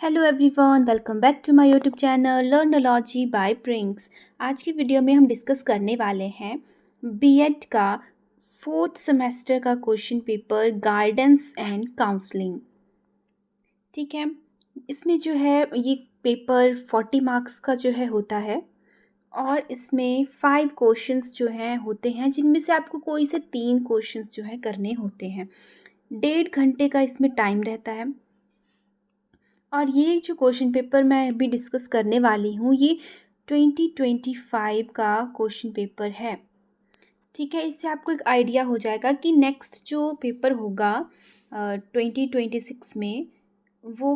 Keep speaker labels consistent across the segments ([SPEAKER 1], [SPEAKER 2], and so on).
[SPEAKER 1] Hello everyone, welcome back to my YouTube channel Learnology by प्रिंक्स। आज की video में हम डिस्कस करने वाले हैं बीएड का फोर्थ सेमेस्टर का question paper guidance and counselling. ठीक है, इसमें जो है ये पेपर 40 मार्क्स का जो है होता है और इसमें 5 क्वेश्चंस जो हैं होते हैं, जिनमें से आपको कोई से 3 क्वेश्चंस जो है करने होते हैं। 1.5 घंटे का इसमें टाइम रहता है और ये जो क्वेश्चन पेपर मैं अभी डिस्कस करने वाली हूँ ये 2025 का क्वेश्चन पेपर है। ठीक है, इससे आपको एक आइडिया हो जाएगा कि नेक्स्ट जो पेपर होगा 2026 में वो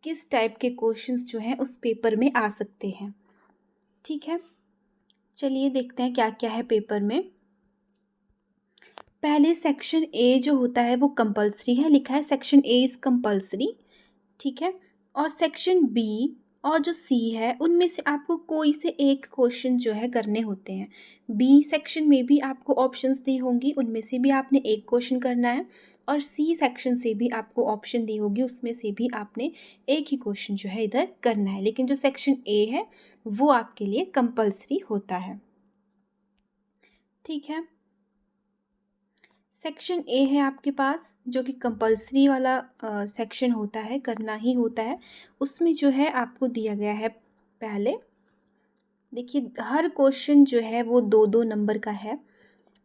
[SPEAKER 1] किस टाइप के क्वेश्चंस जो हैं उस पेपर में आ सकते हैं। ठीक है, चलिए देखते हैं क्या क्या है पेपर में। पहले सेक्शन ए जो होता है वो कंपलसरी है, लिखा है सेक्शन ए इज़ कंपलसरी। ठीक है, और सेक्शन बी और जो सी है उनमें से आपको कोई से एक क्वेश्चन जो है करने होते हैं। बी सेक्शन में भी आपको ऑप्शंस दी होंगी, उनमें से भी आपने एक क्वेश्चन करना है और सी सेक्शन से भी आपको ऑप्शन दी होगी, उसमें से भी आपने एक ही क्वेश्चन जो है इधर करना है। लेकिन जो सेक्शन ए है वो आपके लिए कंपलसरी होता है। ठीक है, सेक्शन ए है आपके पास जो कि कंपलसरी वाला सेक्शन होता है, करना ही होता है। उसमें जो है आपको दिया गया है, पहले देखिए हर क्वेश्चन जो है वो 2-2 नंबर का है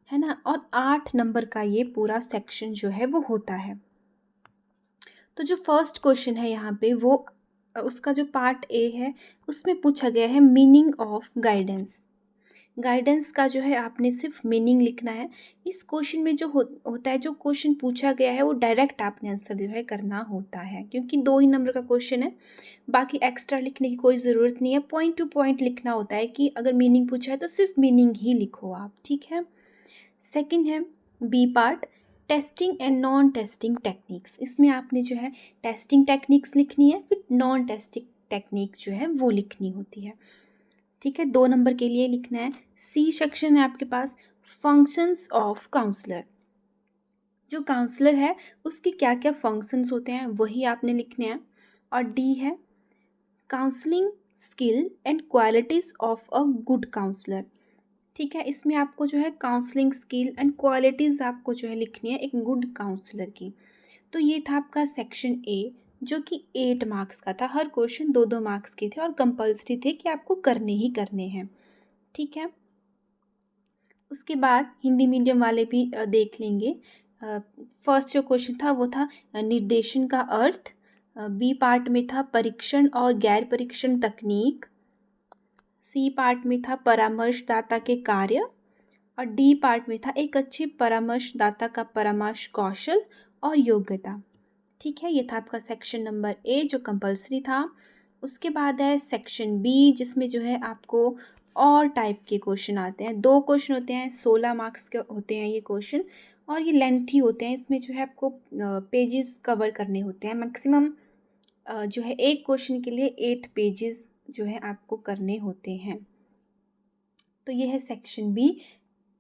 [SPEAKER 1] ना, और 8 नंबर का ये पूरा सेक्शन जो है वो होता है। तो जो फर्स्ट क्वेश्चन है यहाँ पे वो उसका जो पार्ट ए है उसमें पूछा गया है मीनिंग ऑफ गाइडेंस। गाइडेंस का जो है आपने सिर्फ मीनिंग लिखना है। इस क्वेश्चन में जो होता है, जो क्वेश्चन पूछा गया है वो डायरेक्ट आपने आंसर जो है करना होता है, क्योंकि 2 ही नंबर का क्वेश्चन है। बाकी एक्स्ट्रा लिखने की कोई ज़रूरत नहीं है, पॉइंट टू पॉइंट लिखना होता है कि अगर मीनिंग पूछा है तो सिर्फ मीनिंग ही लिखो आप। ठीक है, सेकंड है B part, testing and non testing techniques. इसमें आपने जो है टेस्टिंग टेक्निक्स लिखनी है, फिर नॉन टेस्टिंग टेक्निक जो है वो लिखनी होती है। ठीक है, 2 नंबर के लिए लिखना है। सी सेक्शन है आपके पास, फंक्शंस ऑफ काउंसलर। जो काउंसलर है उसके क्या क्या फंक्शंस होते हैं वही आपने लिखने हैं। और डी है counselling skill and qualities of a good counsellor. ठीक है, इसमें आपको जो है काउंसलिंग स्किल एंड क्वालिटीज़ आपको जो है लिखनी है एक गुड काउंसलर की। तो ये था आपका सेक्शन ए जो कि 8 मार्क्स का था। हर क्वेश्चन 2-2 मार्क्स के थे और कंपलसरी थे कि आपको करने ही करने हैं। ठीक है, उसके बाद हिंदी मीडियम वाले भी देख लेंगे। फर्स्ट जो क्वेश्चन था वो था निर्देशन का अर्थ। बी पार्ट में था परीक्षण और गैर परीक्षण तकनीक। सी पार्ट में था परामर्शदाता के कार्य। और डी पार्ट में था एक अच्छे परामर्शदाता का परामर्श कौशल और योग्यता। ठीक है, ये था आपका सेक्शन नंबर ए जो कंपलसरी था। उसके बाद है सेक्शन बी जिसमें जो है आपको और टाइप के क्वेश्चन आते हैं। 2 क्वेश्चन होते हैं, 16 मार्क्स के होते हैं ये क्वेश्चन, और ये लेंथी होते हैं। इसमें जो है आपको पेजेस कवर करने होते हैं। मैक्सिमम जो है एक क्वेश्चन के लिए 8 पेजेस जो है आपको करने होते हैं। तो ये है सेक्शन बी।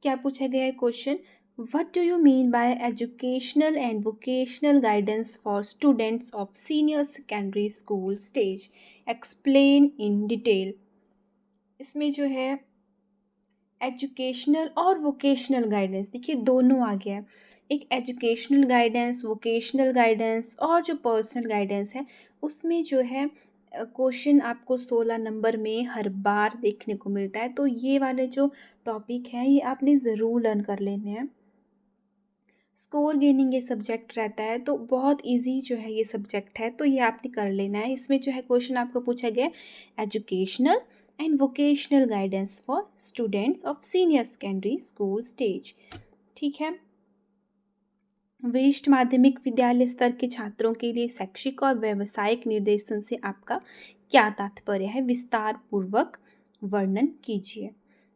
[SPEAKER 1] क्या पूछा गया है question, what do you mean by educational and vocational guidance for students of senior secondary school stage, explain in detail. इसमें जो है एजुकेशनल और वोकेशनल गाइडेंस, देखिए दोनों आ गया है। एक एजुकेशनल गाइडेंस, वोकेशनल गाइडेंस और जो पर्सनल गाइडेंस है उसमें जो है क्वेश्चन आपको 16 नंबर में हर बार देखने को मिलता है। तो ये वाले जो टॉपिक हैं ये आपने ज़रूर लर्न कर लेने हैं। स्कोर गेनिंग ये सब्जेक्ट रहता है, तो बहुत इजी जो है ये सब्जेक्ट है, तो ये आपने कर लेना है। इसमें जो है क्वेश्चन आपको पूछा गया educational and vocational guidance for students of senior secondary school stage. ठीक है, वरिष्ठ माध्यमिक विद्यालय स्तर के छात्रों के लिए शैक्षिक और व्यावसायिक निर्देशन से आपका क्या तात्पर्य है, विस्तार पूर्वक वर्णन कीजिए।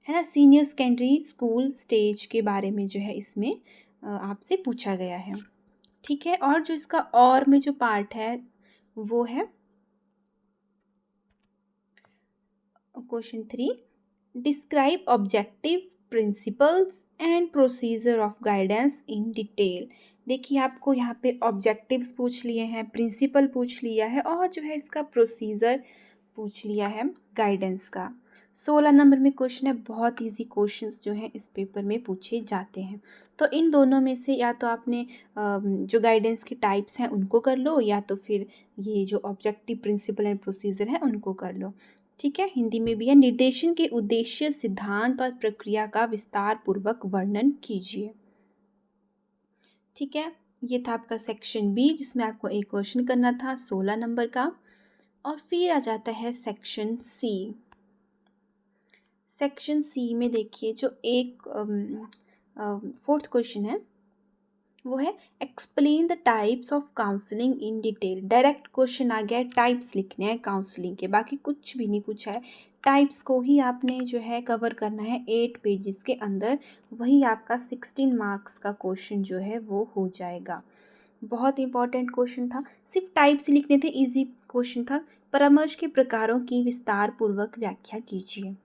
[SPEAKER 1] है ना, सीनियर सेकेंडरी स्कूल स्टेज के बारे में जो है इसमें आपसे पूछा गया है। ठीक है, और जो इसका और में जो पार्ट है वो है question 3, describe objective principles and procedure of guidance in detail. देखिए आपको यहाँ पे ऑब्जेक्टिव्स पूछ लिए हैं, प्रिंसिपल पूछ लिया है और जो है इसका प्रोसीजर पूछ लिया है गाइडेंस का। 16 नंबर में क्वेश्चन है, बहुत इजी क्वेश्चंस जो हैं इस पेपर में पूछे जाते हैं। तो इन दोनों में से या तो आपने जो गाइडेंस के टाइप्स हैं उनको कर लो, या तो फिर ये जो ऑब्जेक्टिव, प्रिंसिपल एंड प्रोसीजर है उनको कर लो। ठीक है, हिंदी में भी है, निर्देशन के उद्देश्य, सिद्धांत और प्रक्रिया का विस्तार पूर्वक वर्णन कीजिए। ठीक है, ये था आपका सेक्शन बी जिसमें आपको एक क्वेश्चन करना था 16 नंबर का। और फिर आ जाता है सेक्शन सी। सेक्शन सी में देखिए जो एक फोर्थ क्वेश्चन है वो है explain the types of counselling in detail. Direct question आ गया है, टाइप्स लिखने हैं काउंसलिंग के, बाकी कुछ भी नहीं पूछा है। टाइप्स को ही आपने जो है कवर करना है 8 पेजेस के अंदर, वही आपका 16 मार्क्स का क्वेश्चन जो है वो हो जाएगा। बहुत इंपॉर्टेंट क्वेश्चन था, सिर्फ टाइप्स ही लिखने थे, इजी क्वेश्चन था। परामर्श के प्रकारों की विस्तार पूर्वक व्याख्या कीजिए।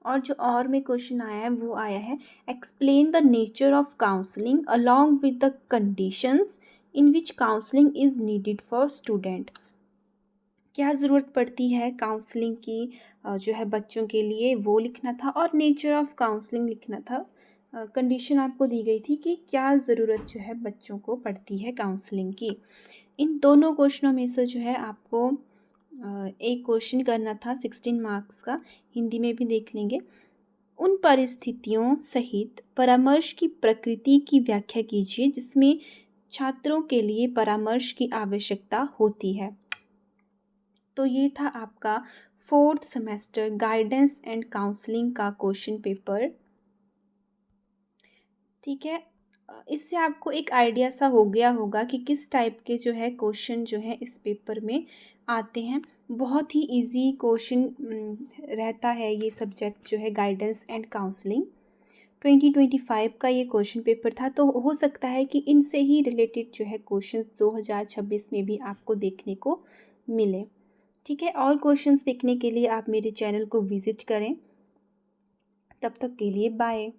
[SPEAKER 1] और जो और में क्वेश्चन आया है वो आया है explain the nature of counselling along with the conditions in which counselling is needed for student. क्या ज़रूरत पड़ती है काउंसलिंग की जो है बच्चों के लिए, वो लिखना था। और नेचर ऑफ काउंसलिंग लिखना था। कंडीशन आपको दी गई थी कि क्या ज़रूरत जो है बच्चों को पड़ती है काउंसलिंग की। इन दोनों क्वेश्चनों में से जो है आपको एक क्वेश्चन करना था 16 मार्क्स का, हिंदी में भी देख लेंगे। उन परिस्थितियों सहित परामर्श की प्रकृति की व्याख्या कीजिए जिसमें छात्रों के लिए परामर्श की आवश्यकता होती है। तो ये था आपका 4th semester guidance and counselling का क्वेश्चन पेपर। ठीक है, इससे आपको एक आइडिया सा हो गया होगा कि किस टाइप के जो है क्वेश्चन जो है इस पेपर में आते हैं। बहुत ही इजी क्वेश्चन रहता है ये सब्जेक्ट जो है गाइडेंस एंड काउंसलिंग। 2025 का ये क्वेश्चन पेपर था, तो हो सकता है कि इनसे ही रिलेटेड जो है क्वेश्चन 2026 में भी आपको देखने को मिले। ठीक है, और क्वेश्चंस देखने के लिए आप मेरे चैनल को विज़िट करें। तब तक के लिए बाय।